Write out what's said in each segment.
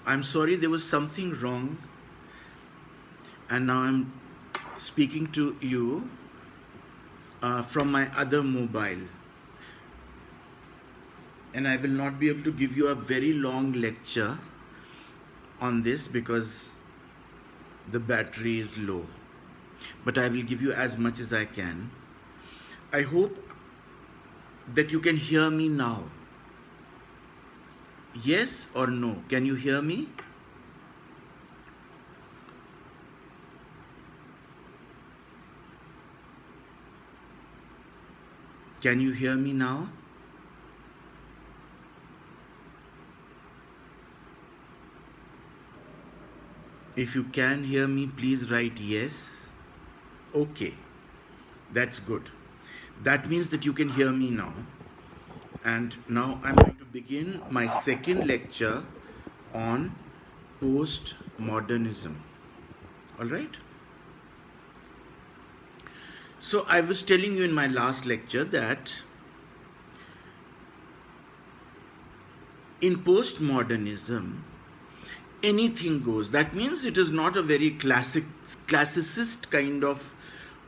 I'm sorry, there was something wrong, and now I'm speaking to you from my other mobile, and I will not be able to give you a very long lecture on this because the battery is low, but I will give you as much as I can. I hope that you can hear me now. Yes or no? Can you hear me? Can you hear me now? If you can hear me, please write yes. Okay, that's good. That means that you can hear me now. And now I'm going to begin my second lecture on postmodernism. All right? So I was telling you in my last lecture that in postmodernism, anything goes. That means it is not a very classicist kind of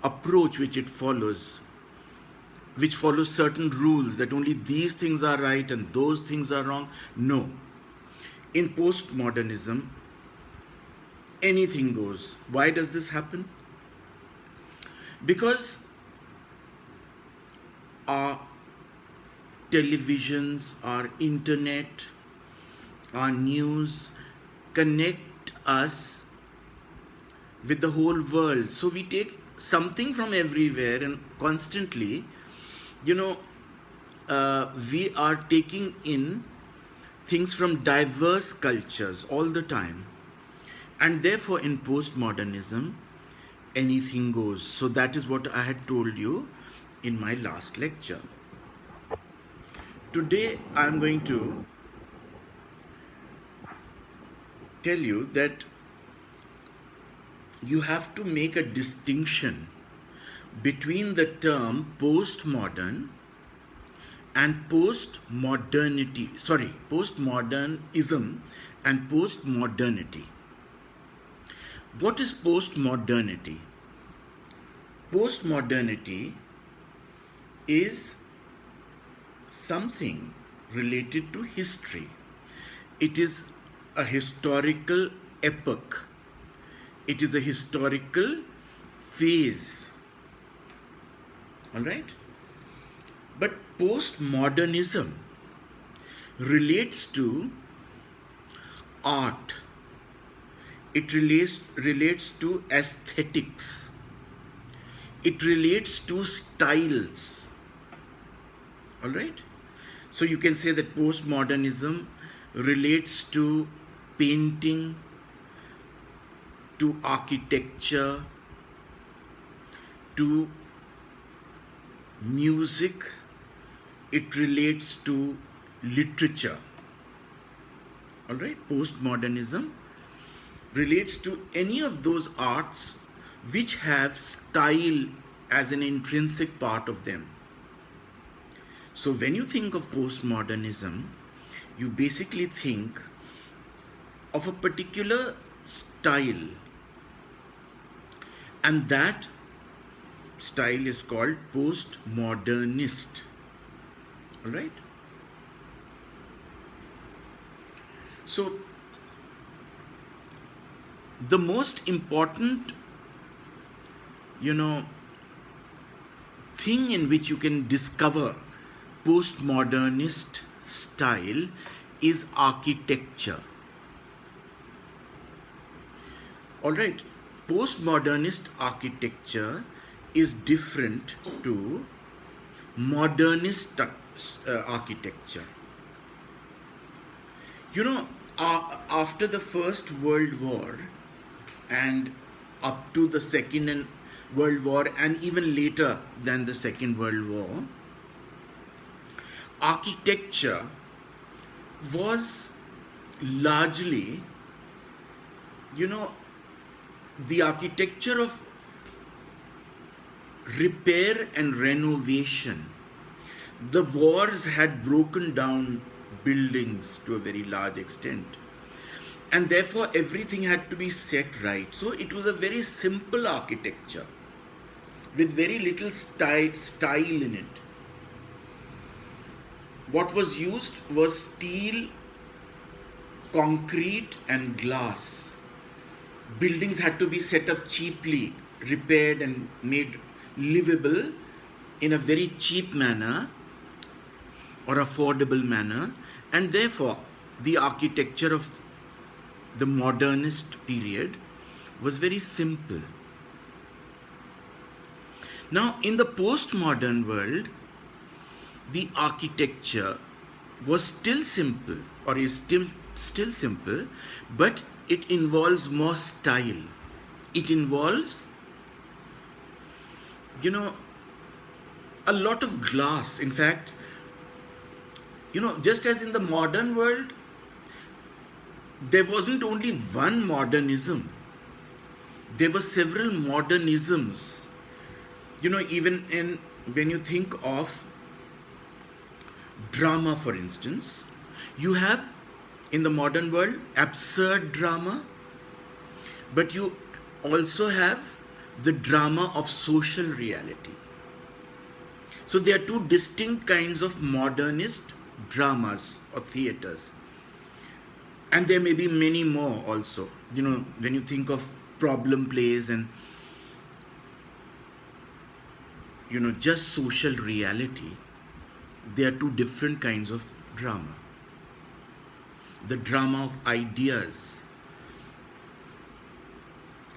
approach which it follows, which follows certain rules that only these things are right and those things are wrong. No. In postmodernism, anything goes. Why does this happen? Because our televisions, our internet, our news connect us with the whole world. So we take something from everywhere and constantly, we are taking in things from diverse cultures all the time. And therefore in postmodernism, anything goes. So that is what I had told you in my last lecture. Today I am going to tell you that you have to make a distinction between the term postmodern and postmodernism and postmodernity. What is postmodernity? Postmodernity is something related to history. It is a historical epoch. It is a historical phase. All right? But postmodernism relates to art. It relates to aesthetics. It relates to styles. All right? So you can say that postmodernism relates to painting, to architecture, to music. It relates to literature. All right? Postmodernism relates to any of those arts which have style as an intrinsic part of them. So when you think of postmodernism, you basically think of a particular style, and that style is called postmodernist. All right? So the most important thing in which you can discover postmodernist style is architecture. All right, postmodernist architecture is different to modernist architecture. After the First World War and up to the Second World War and even later than the Second World War, architecture was largely, the architecture of repair and renovation. The wars had broken down buildings to a very large extent. and therefore everything had to be set right. So it was a very simple architecture with very little style in it. What was used was steel, concrete, and glass. Buildings had to be set up cheaply, repaired and made livable in a very cheap manner or affordable manner, and therefore the architecture of the modernist period was very simple. Now, in the postmodern world, the architecture was still simple, or is still simple, but it involves more style. It involves, a lot of glass. In fact, just as in the modern world, there wasn't only one modernism. There were several modernisms. Even when you think of drama, for instance, you have in the modern world absurd drama, but you also have the drama of social reality. So there are two distinct kinds of modernist dramas or theaters. And there may be many more also. When you think of problem plays and just social reality, there are two different kinds of drama. The drama of ideas.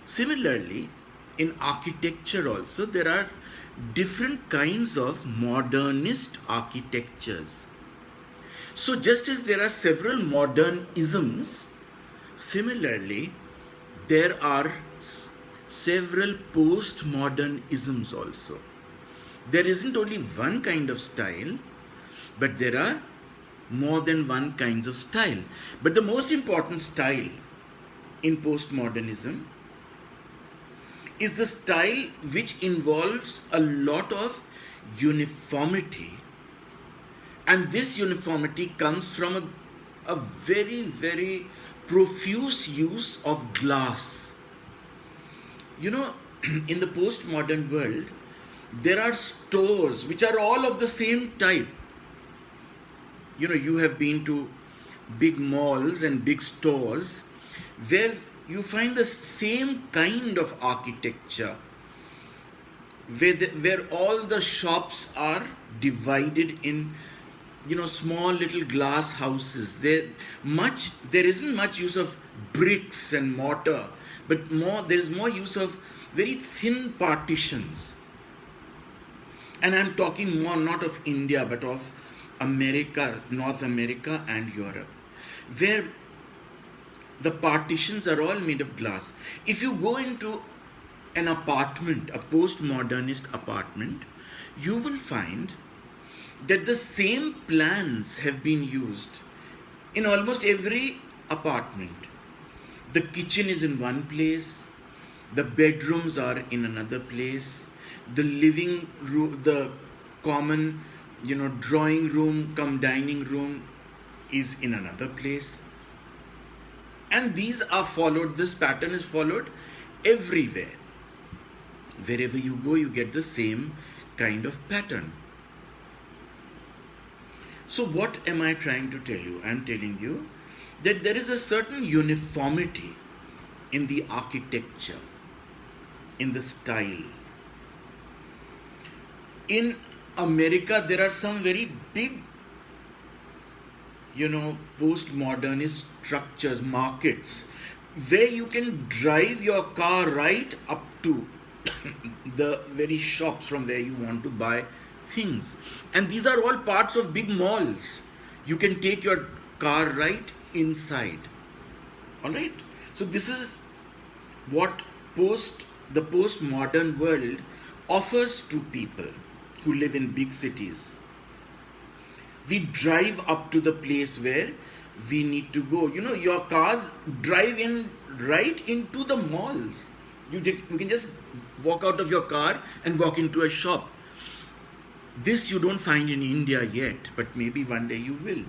Similarly, in architecture also, there are different kinds of modernist architectures. So just as there are several modernisms, similarly, there are several postmodernisms also. There isn't only one kind of style, but there are more than one kinds of style. But the most important style in postmodernism is the style which involves a lot of uniformity. And this uniformity comes from a very, very profuse use of glass. In the postmodern world, there are stores which are all of the same type. You have been to big malls and big stores where you find the same kind of architecture, where all the shops are divided in small little glass houses. There isn't much use of bricks and mortar, but there is more use of very thin partitions. And I'm talking more not of India, but of America, North America and Europe, where the partitions are all made of glass. If you go into an apartment, a postmodernist apartment, you will find that the same plans have been used in almost every apartment. The kitchen is in one place, the bedrooms are in another place, the living room, the common, drawing room cum dining room is in another place. And these are followed, this pattern is followed everywhere. Wherever you go, you get the same kind of pattern. So what am I trying to tell you? I'm telling you that there is a certain uniformity in the architecture, in the style. In America, there are some very big, postmodernist structures, markets, where you can drive your car right up to the very shops from where you want to buy things. And these are all parts of big malls. You can take your car right inside. Alright? So this is what the postmodern world offers to people who live in big cities. We drive up to the place where we need to go. Your cars drive in right into the malls. You can just walk out of your car and walk into a shop. This you don't find in India yet, but maybe one day you will.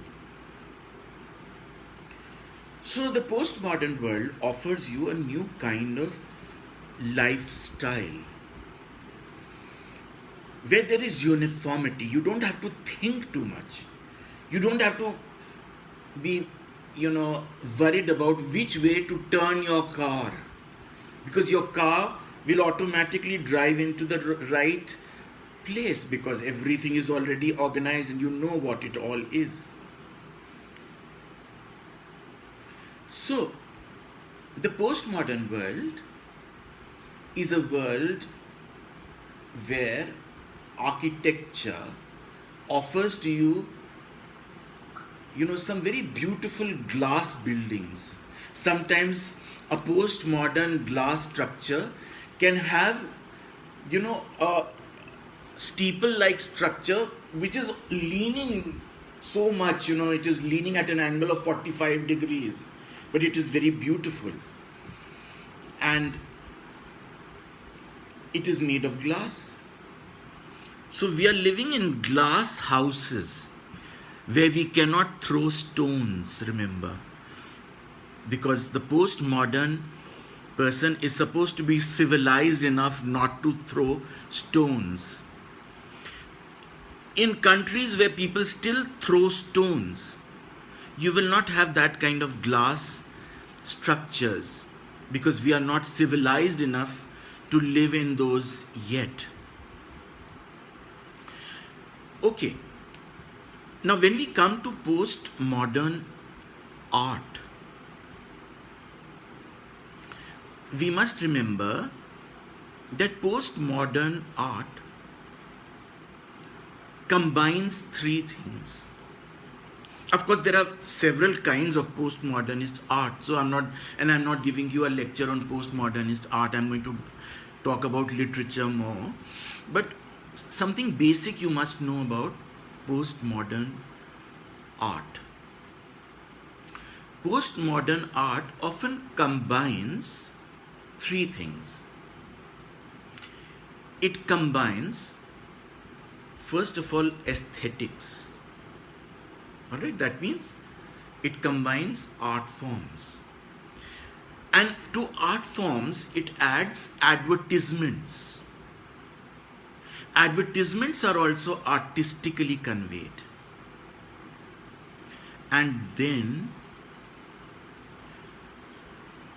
So the postmodern world offers you a new kind of lifestyle where there is uniformity. You don't have to think too much. You don't have to be, worried about which way to turn your car, because your car will automatically drive into the right place because everything is already organized and you know what it all is. So, the postmodern world is a world where architecture offers to you, some very beautiful glass buildings. Sometimes a postmodern glass structure can have, a steeple-like structure which is leaning so much, it is leaning at an angle of 45 degrees, but it is very beautiful. And it is made of glass. So we are living in glass houses where we cannot throw stones, remember. Because the postmodern person is supposed to be civilized enough not to throw stones. In countries where people still throw stones, you will not have that kind of glass structures because we are not civilized enough to live in those yet. Okay. Now, when we come to postmodern art, we must remember that postmodern art combines three things. Of course, there are several kinds of postmodernist art. So I'm not giving you a lecture on postmodernist art. I'm going to talk about literature more. But something basic you must know about postmodern art. Postmodern art often combines three things. It combines, first of all, aesthetics. Alright, that means it combines art forms. And to art forms, it adds advertisements. Advertisements are also artistically conveyed. And then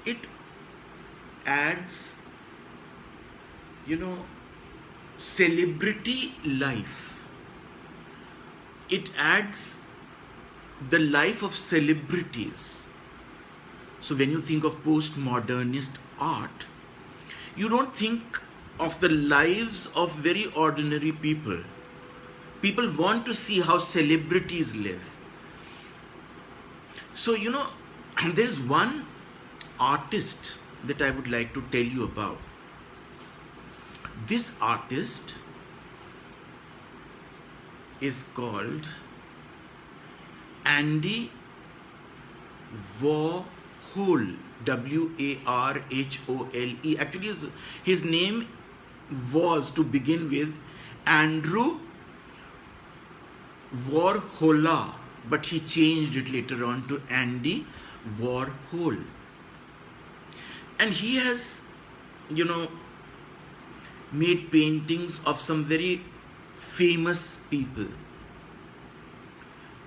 it adds, celebrity life. It adds the life of celebrities. So when you think of postmodernist art, you don't think of the lives of very ordinary people. People want to see how celebrities live. So, there's one artist that I would like to tell you about. This artist is called Andy Warhol, Warhole. Actually, his name was, to begin with, Andrew Warhola, but he changed it later on to Andy Warhol. And he has, made paintings of some very famous people.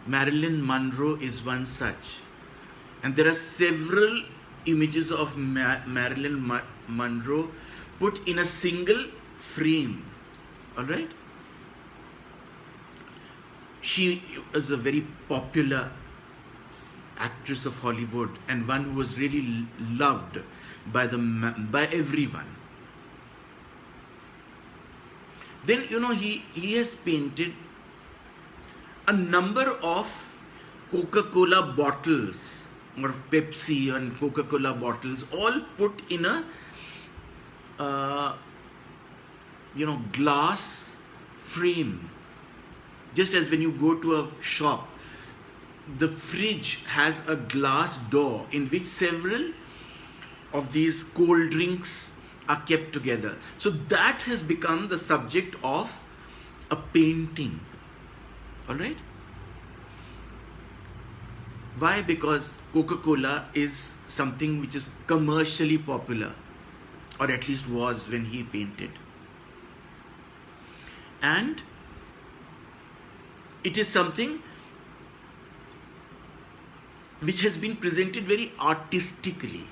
Marilyn Monroe is one such. And there are several images of Marilyn Monroe put in a single frame. Alright? She is a very popular actress of Hollywood and one who was really loved by everyone. Then, he has painted a number of Coca-Cola bottles or Pepsi and Coca-Cola bottles, all put in a glass frame. Just as when you go to a shop, the fridge has a glass door in which several of these cold drinks are kept together. So that has become the subject of a painting. Alright? Why? Because Coca-Cola is something which is commercially popular, or at least was when he painted. And it is something which has been presented very artistically.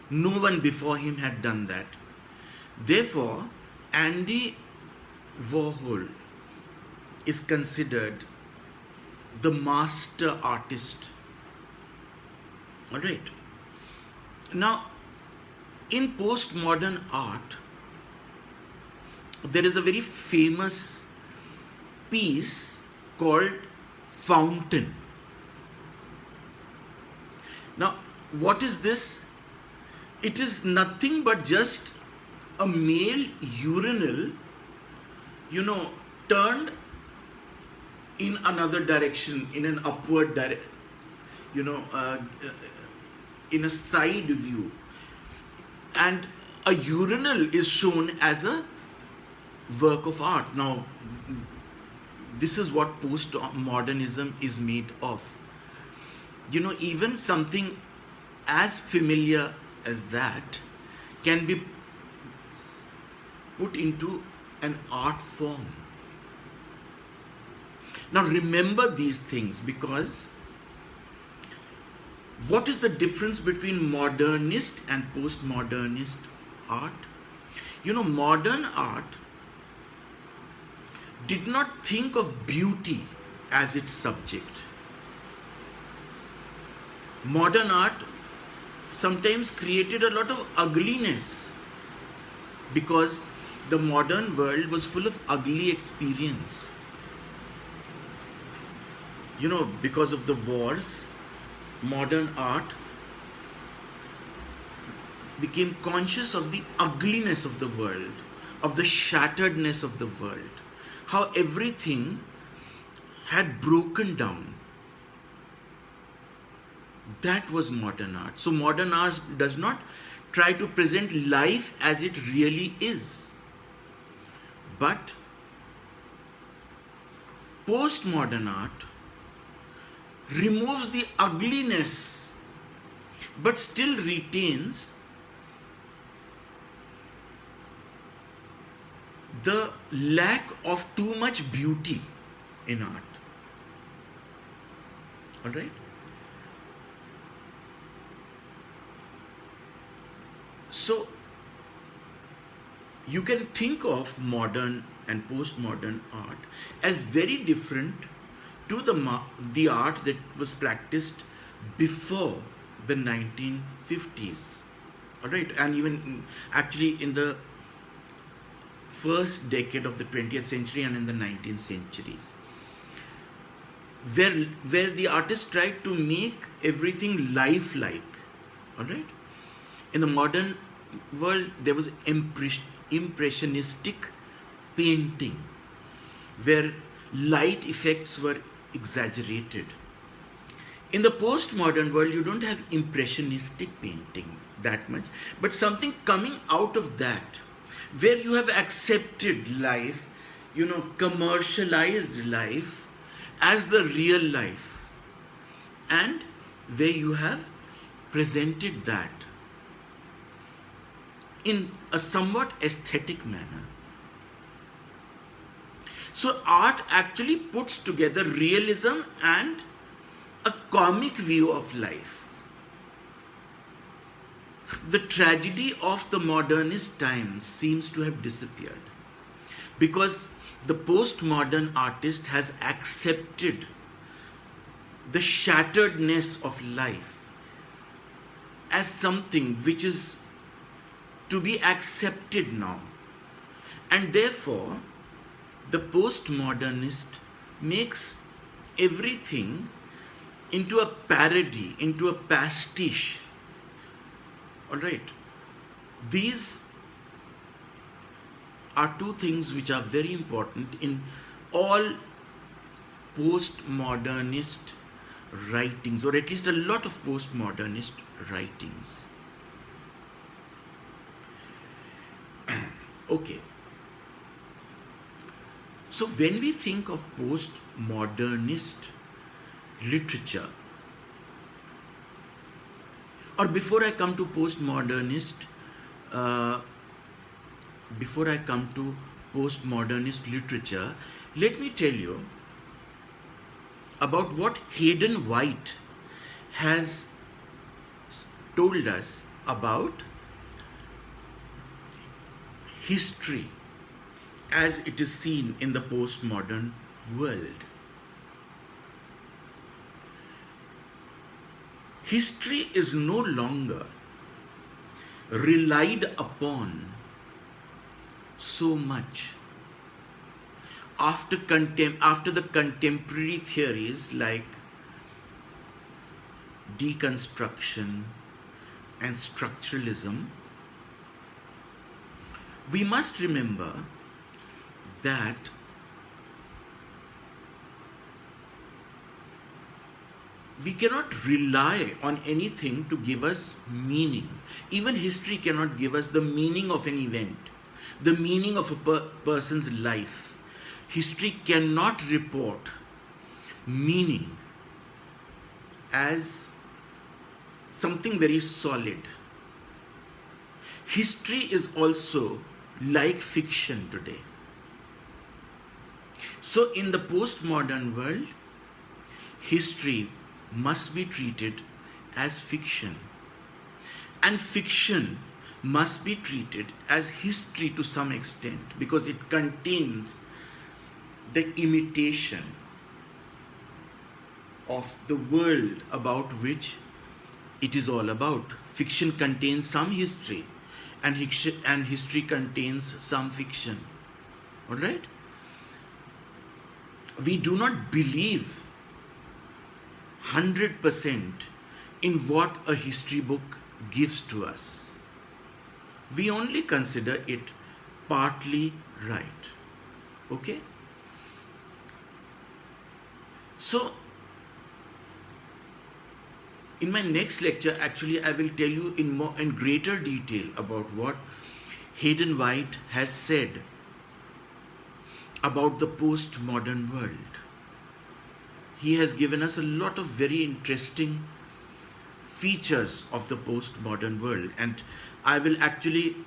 No one before him had done that. Therefore, Andy Warhol is considered the master artist. All right. Now, in postmodern art, there is a very famous piece called Fountain. Now, what is this? It is nothing but just a male urinal, turned in another direction, in an upward direction, in a side view. And a urinal is shown as a work of art. Now, this is what postmodernism is made of. Even something as familiar as that can be put into an art form. Now remember these things, because what is the difference between modernist and postmodernist art? Modern art did not think of beauty as its subject. Modern art sometimes created a lot of ugliness, because the modern world was full of ugly experience. Because of the wars, modern art became conscious of the ugliness of the world, of the shatteredness of the world, how everything had broken down. That was modern art. So modern art does not try to present life as it really is. But postmodern art removes the ugliness, but still retains the lack of too much beauty in art. All right? So, you can think of modern and postmodern art as very different to the art that was practiced before the 1950s. All right? And even actually in the first decade of the 20th century and in the 19th centuries, where the artist tried to make everything lifelike. All right? In the modern world, there was impressionistic painting, where light effects were exaggerated. In the postmodern world, you don't have impressionistic painting that much, but something coming out of that, where you have accepted life, commercialized life as the real life, and where you have presented that in a somewhat aesthetic manner. So art actually puts together realism and a comic view of life. The tragedy of the modernist times seems to have disappeared, because the postmodern artist has accepted the shatteredness of life as something which is to be accepted now. And therefore, the postmodernist makes everything into a parody, into a pastiche. All right. These are two things which are very important in all postmodernist writings, or at least a lot of postmodernist writings. Okay. So when we think of postmodernist literature, Or before I come to uh, postmodernist literature, let me tell you about what Hayden White has told us about history as it is seen in the postmodern world. History is no longer relied upon so much after the contemporary theories like deconstruction and structuralism. We must remember that we cannot rely on anything to give us meaning. Even history cannot give us the meaning of an event, the meaning of a person's life. History cannot report meaning as something very solid. History is also like fiction today. So in the postmodern world, history must be treated as fiction, and fiction must be treated as history to some extent, because it contains the imitation of the world about which it is all about. Fiction contains some history, and history contains some fiction. All right? We do not believe 100% in what a history book gives to us. We only consider it partly right. Okay? So, in my next lecture, actually, I will tell you in greater detail about what Hayden White has said about the postmodern world. He has given us a lot of very interesting features of the postmodern world, and I will actually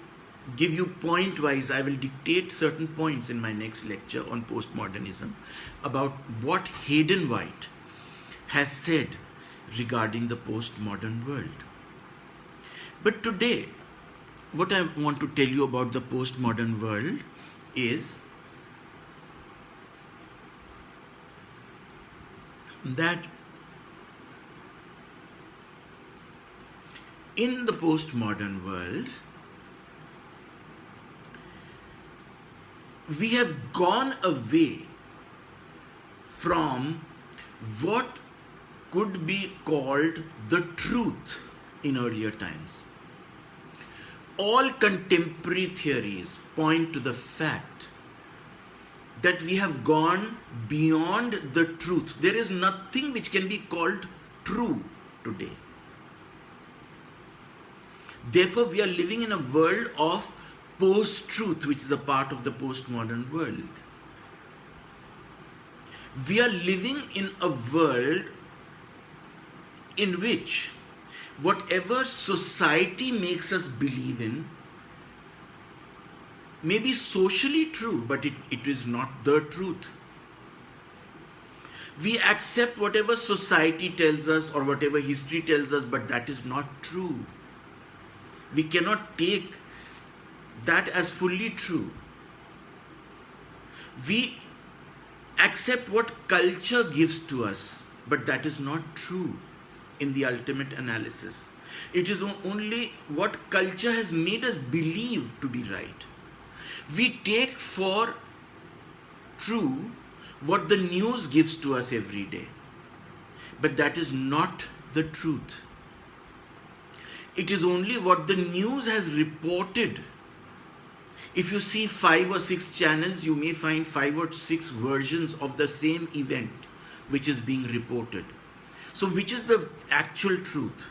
give you point-wise, I will dictate certain points in my next lecture on postmodernism about what Hayden White has said regarding the postmodern world. But today, what I want to tell you about the postmodern world is that in the postmodern world, we have gone away from what could be called the truth in earlier times. All contemporary theories point to the fact that we have gone beyond the truth. There is nothing which can be called true today. Therefore, we are living in a world of post-truth, which is a part of the postmodern world. We are living in a world in which whatever society makes us believe in may be socially true, but it is not the truth. We accept whatever society tells us or whatever history tells us, but that is not true. We cannot take that as fully true. We accept what culture gives to us, but that is not true in the ultimate analysis. It is only what culture has made us believe to be right. We take for true what the news gives to us every day, but that is not the truth. It is only what the news has reported. If you see 5 or 6 channels, you may find 5 or 6 versions of the same event which is being reported. So which is the actual truth?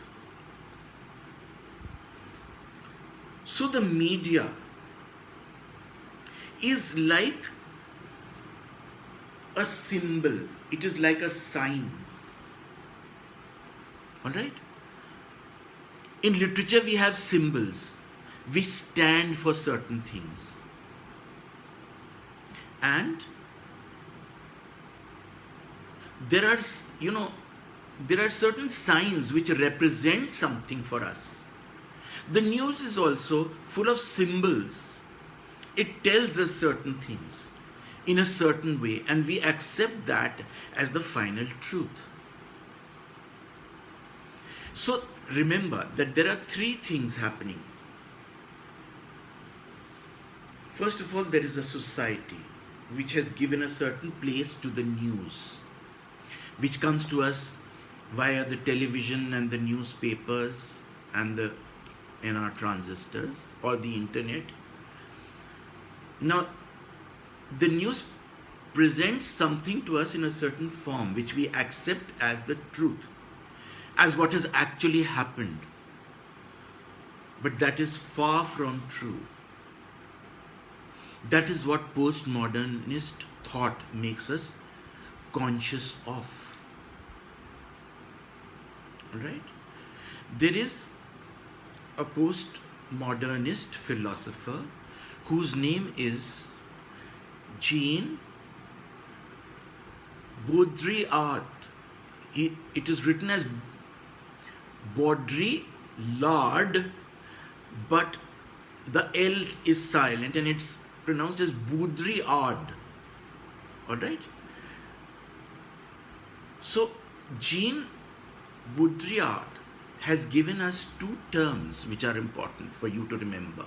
So the media is like a symbol. It is like a sign. All right? In literature, we have symbols. We stand for certain things. And there are, there are certain signs which represent something for us. The news is also full of symbols. It tells us certain things in a certain way, and we accept that as the final truth. So remember that there are three things happening. First of all, there is a society which has given a certain place to the news, which comes to us via the television and the newspapers and in our transistors or the internet. Now, the news presents something to us in a certain form which we accept as the truth, as what has actually happened. But that is far from true. That is what postmodernist thought makes us conscious of. Alright? There is a postmodernist philosopher whose name is Jean Baudrillard. It is written as Baudrillard, but the L is silent and it's pronounced as Baudrillard. Alright? So, Jean Baudrillard has given us two terms which are important for you to remember.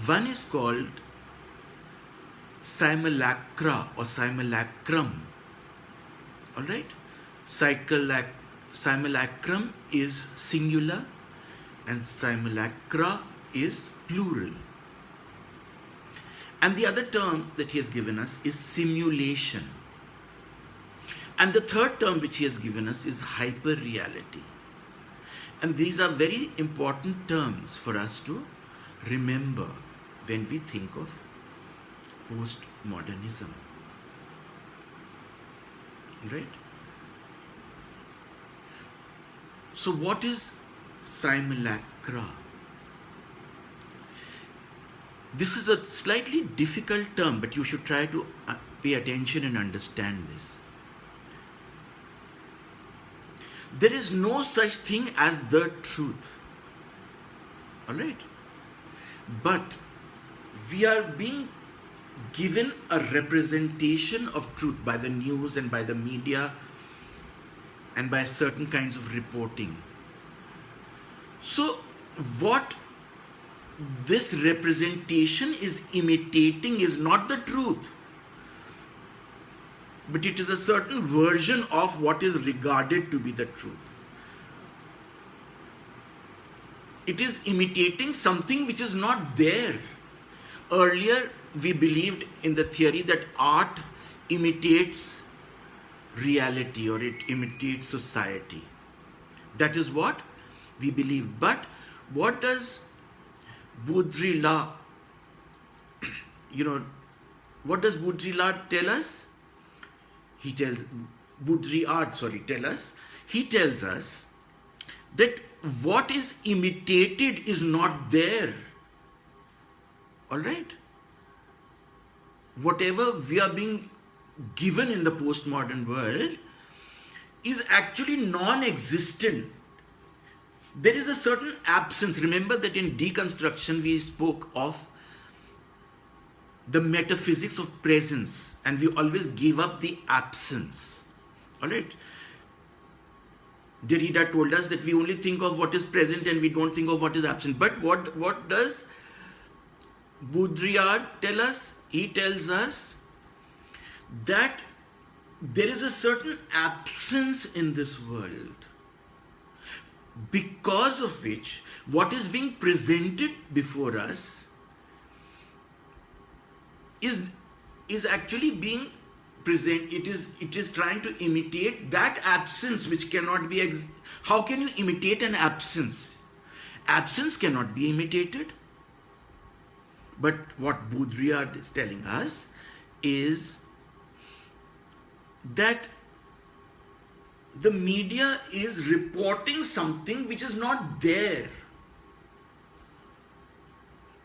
One is called simulacra or simulacrum. Alright? Simulacrum is singular and simulacra is plural. And the other term that he has given us is simulation. And the third term which he has given us is hyperreality. And these are very important terms for us to remember when we think of postmodernism. Right? So what is simulacra? This is a slightly difficult term, but you should try to pay attention and understand this. There is no such thing as the truth. Alright? But we are being given a representation of truth by the news and by the media and by certain kinds of reporting. So what this representation is imitating is not the truth, but it is a certain version of what is regarded to be the truth. It is imitating something which is not there. Earlier, we believed in the theory that art imitates reality or it imitates society. That is what we believe. But what does Baudrillard, what does Baudrillard tell us? He tells us that what is imitated is not there. Alright? Whatever we are being given in the postmodern world is actually non-existent. There is a certain absence. Remember that in deconstruction we spoke of the metaphysics of presence and we always give up the absence. Alright? Derrida told us that we only think of what is present and we don't think of what is absent. But what does Baudrillard tell us? He tells us that there is a certain absence in this world, because of which what is being presented before us is actually being present. It is trying to imitate that absence which cannot be. How can you imitate an absence? Absence cannot be imitated. But what Baudrillard is telling us is that the media is reporting something which is not there.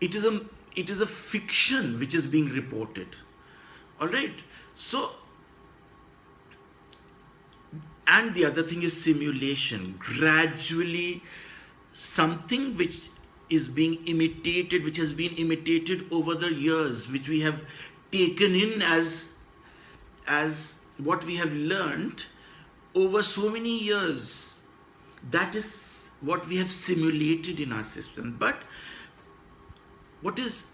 It is a fiction which is being reported. All right. So, and the other thing is simulation. Gradually, something which is being imitated, which has been imitated over the years, which we have taken in as what we have learned over so many years, that is what we have simulated in our system. But what is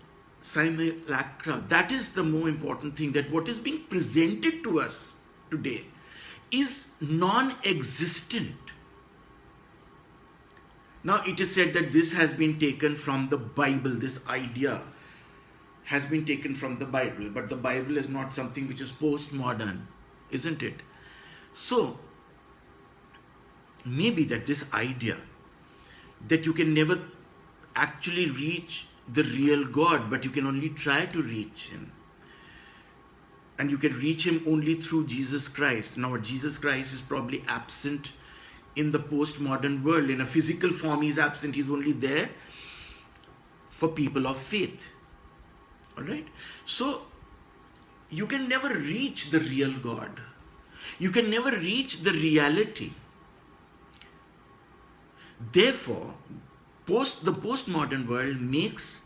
simulacra? That is the more important thing, that what is being presented to us today is non-existent. Now it is said that this has been taken from the Bible, this idea has been taken from the Bible, but the Bible is not something which is postmodern, isn't it? So maybe that this idea that you can never actually reach the real God, but you can only try to reach Him. And you can reach Him only through Jesus Christ. Now Jesus Christ is probably absent in the postmodern world. In a physical form, He's absent. He's only there for people of faith. Alright? So, you can never reach the real God. You can never reach the reality. Therefore, the postmodern world makes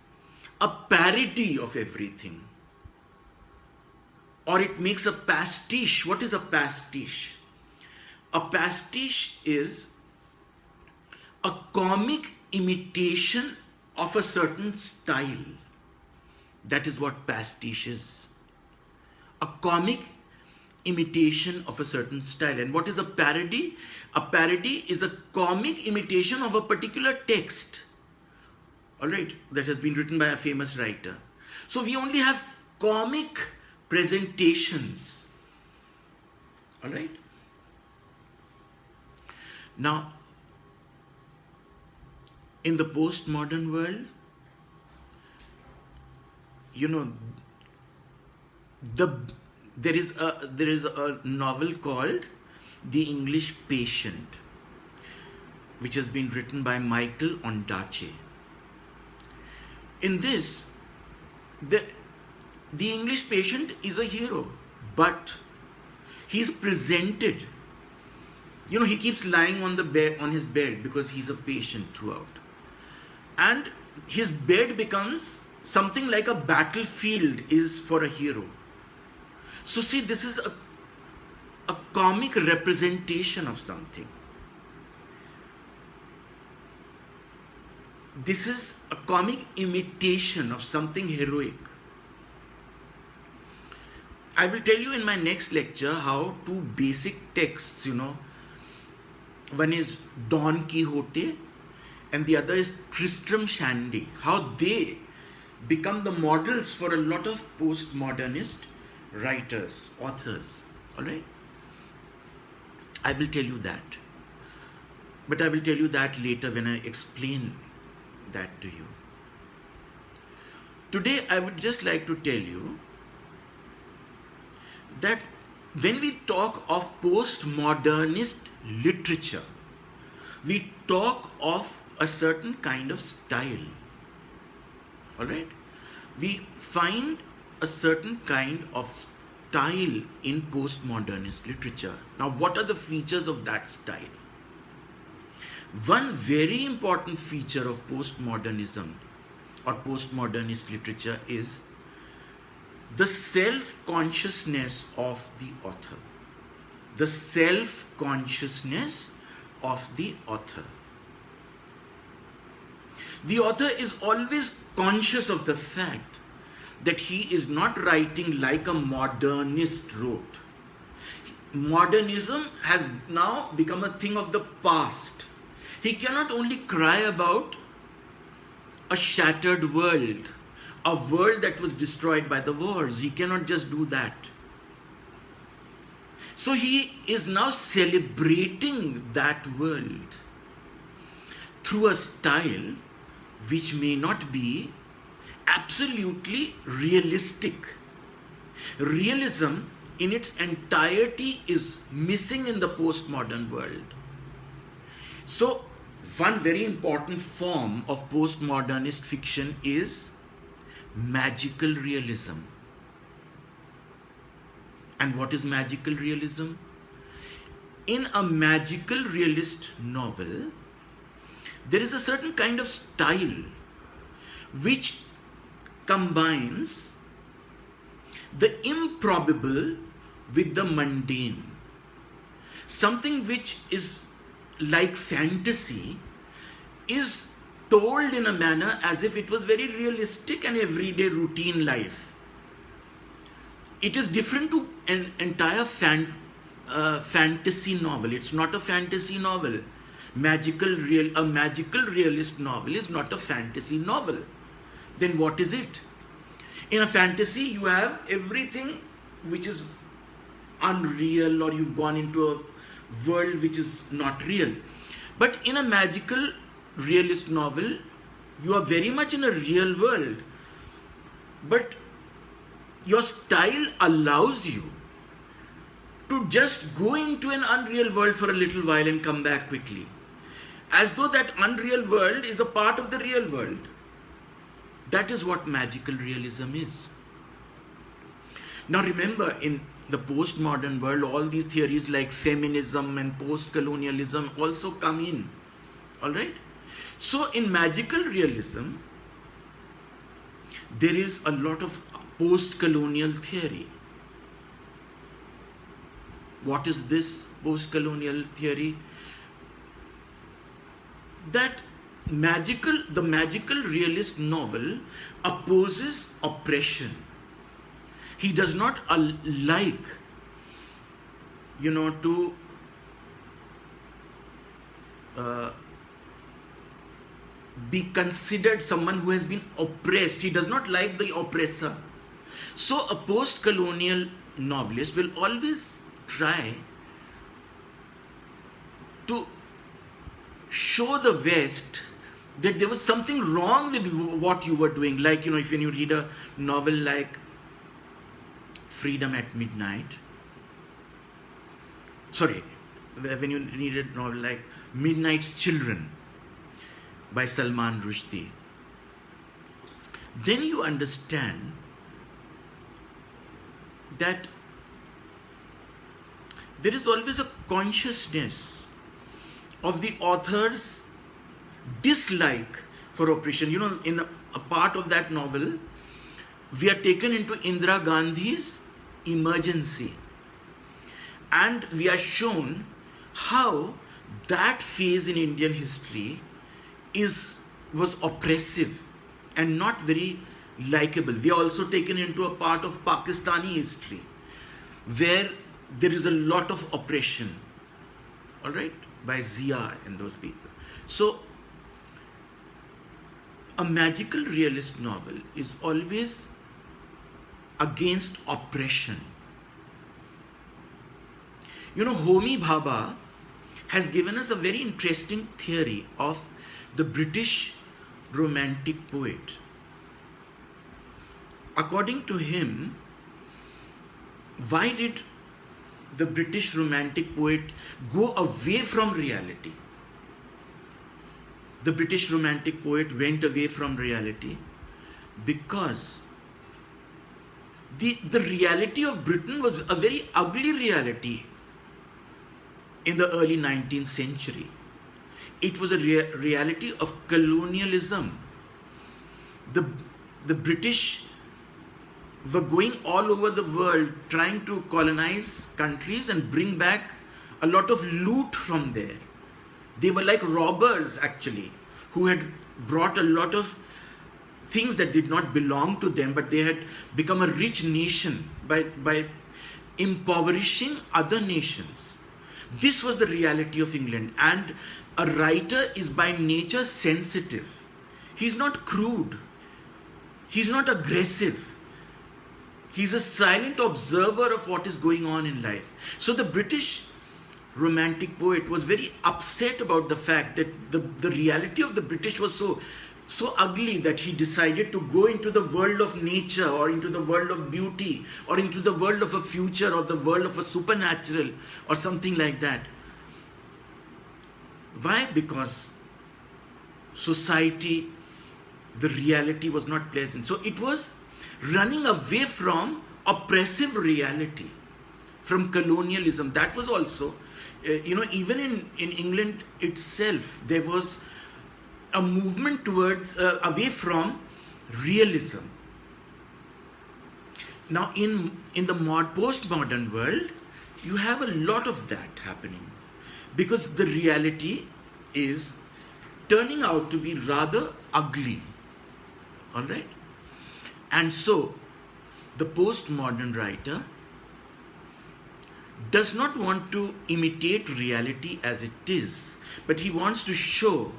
a parody of everything. Or it makes a pastiche. What is a pastiche? A pastiche is a comic imitation of a certain style. That is what pastiche is. A comic imitation of a certain style. And what is a parody? A parody is a comic imitation of a particular text. Alright, that has been written by a famous writer. So we only have comic presentations. Alright? Now, in the postmodern world, you know, there is a novel called The English Patient, which has been written by Michael Ondaatje. In this, the English patient is a hero, but he's presented, you know, he keeps lying on his bed because he's a patient throughout. And his bed becomes something like a battlefield is for a hero. So see, this is a comic representation of something. This is a comic imitation of something heroic. I will tell you in my next lecture how two basic texts, you know, one is Don Quixote and the other is Tristram Shandy, how they become the models for a lot of postmodernist writers, authors. Alright? I will tell you that. But I will tell you that later when I explain that to you. Today I would just like to tell you that when we talk of postmodernist literature, we talk of a certain kind of style. Alright? We find a certain kind of style in postmodernist literature. Now, what are the features of that style? One very important feature of postmodernism or postmodernist literature is the self-consciousness of the author. The self-consciousness of the author. The author is always conscious of the fact that he is not writing like a modernist wrote. Modernism has now become a thing of the past. He cannot only cry about a shattered world, a world that was destroyed by the wars. He cannot just do that. So he is now celebrating that world through a style which may not be absolutely realistic. Realism in its entirety is missing in the postmodern world. So, one very important form of postmodernist fiction is magical realism. And what is magical realism? In a magical realist novel, there is a certain kind of style which combines the improbable with the mundane. Something which is like fantasy is told in a manner as if it was very realistic and everyday routine life. It is different to an entire fantasy novel. It's not a fantasy novel. A magical realist novel is not a fantasy novel. Then what is it? In a fantasy, you have everything which is unreal, or you've gone into a world which is not real. But in a magical realist novel, you are very much in a real world. But your style allows you to just go into an unreal world for a little while and come back quickly, as though that unreal world is a part of the real world. That is what magical realism is. Now remember, in the postmodern world, all these theories like feminism and post-colonialism also come in. Alright? So in magical realism, there is a lot of post-colonial theory. What is this post-colonial theory? That the magical realist novel opposes oppression. He does not like, to be considered someone who has been oppressed. He does not like the oppressor. So a post-colonial novelist will always try to show the West that there was something wrong with what you were doing. Like, if when you read a novel like Freedom at Midnight, when you read a novel like Midnight's Children by Salman Rushdie, then you understand that there is always a consciousness of the author's dislike for oppression. In a part of that novel, we are taken into Indira Gandhi's emergency, and we are shown how that phase in Indian history was oppressive and not very likable. We are also taken into a part of Pakistani history where there is a lot of oppression, all right, by Zia and those people. So a magical realist novel is always against oppression. Homi Bhabha has given us a very interesting theory of the British romantic poet. According to him, why did the British romantic poet go away from reality? The British romantic poet went away from reality because the reality of Britain was a very ugly reality in the early 19th century. It was a reality of colonialism. The British were going all over the world trying to colonize countries and bring back a lot of loot from there. They were like robbers, actually, who had brought a lot of things that did not belong to them, but they had become a rich nation by impoverishing other nations. This was the reality of England, and a writer is by nature sensitive. He's not crude. He's not aggressive. He's a silent observer of what is going on in life. So the British romantic poet was very upset about the fact that the reality of the British was so ugly that he decided to go into the world of nature, or into the world of beauty, or into the world of a future, or the world of a supernatural, or something like that. Why? Because society, the reality was not pleasant. So it was running away from oppressive reality, from colonialism. That was also, even in England itself, there was a movement towards, away from realism. Now in the postmodern world, you have a lot of that happening, because the reality is turning out to be rather ugly. All right? And so the postmodern writer does not want to imitate reality as it is, but he wants to show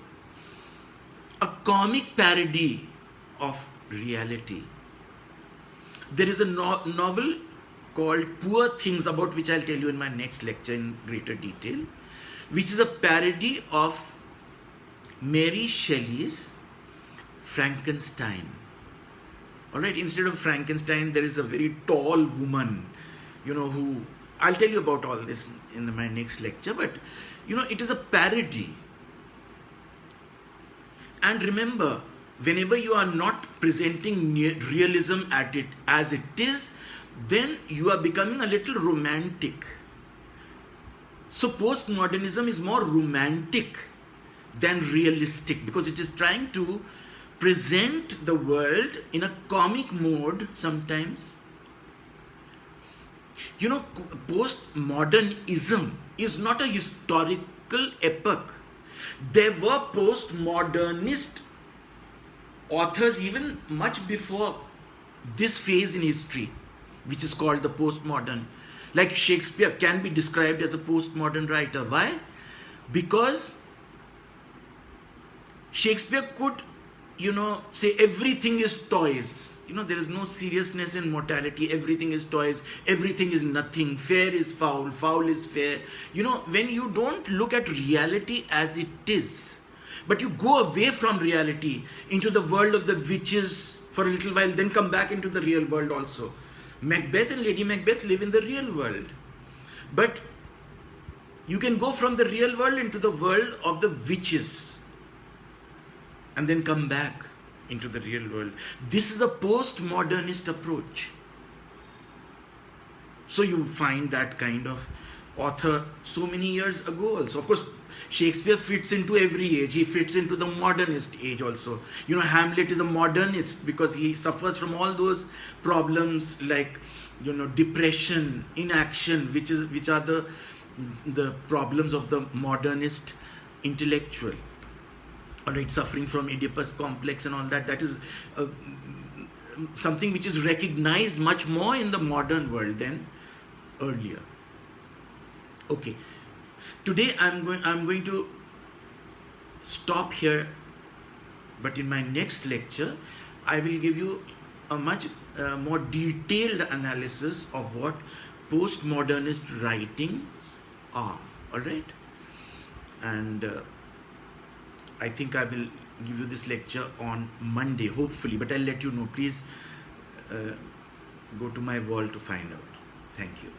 a comic parody of reality. There is a novel called Poor Things, about which I'll tell you in my next lecture in greater detail, which is a parody of Mary Shelley's Frankenstein. All right, instead of Frankenstein, there is a very tall woman, who, I'll tell you about all this in my next lecture, but it is a parody. And remember, whenever you are not presenting realism as it is, then you are becoming a little romantic. So postmodernism is more romantic than realistic, because it is trying to present the world in a comic mode sometimes. Postmodernism is not a historical epoch. There were postmodernist authors even much before this phase in history, which is called the postmodern. Like Shakespeare can be described as a postmodern writer. Why? Because Shakespeare could, say everything is toys. There is no seriousness in mortality. Everything is toys. Everything is nothing. Fair is foul. Foul is fair. When you don't look at reality as it is, but you go away from reality into the world of the witches for a little while, then come back into the real world also. Macbeth and Lady Macbeth live in the real world. But you can go from the real world into the world of the witches and then come back into the real world. This is a postmodernist approach. So you find that kind of author so many years ago also. Of course, Shakespeare fits into every age. He fits into the modernist age also. Hamlet is a modernist because he suffers from all those problems like, depression, inaction, which are the problems of the modernist intellectual. Alright, suffering from Oedipus complex and all that. That is something which is recognized much more in the modern world than earlier. Okay, today I'm going to stop here, but in my next lecture I will give you a much more detailed analysis of what postmodernist writings are. All right, and I think I will give you this lecture on Monday, hopefully, but I'll let you know. Please go to my wall to find out. Thank you.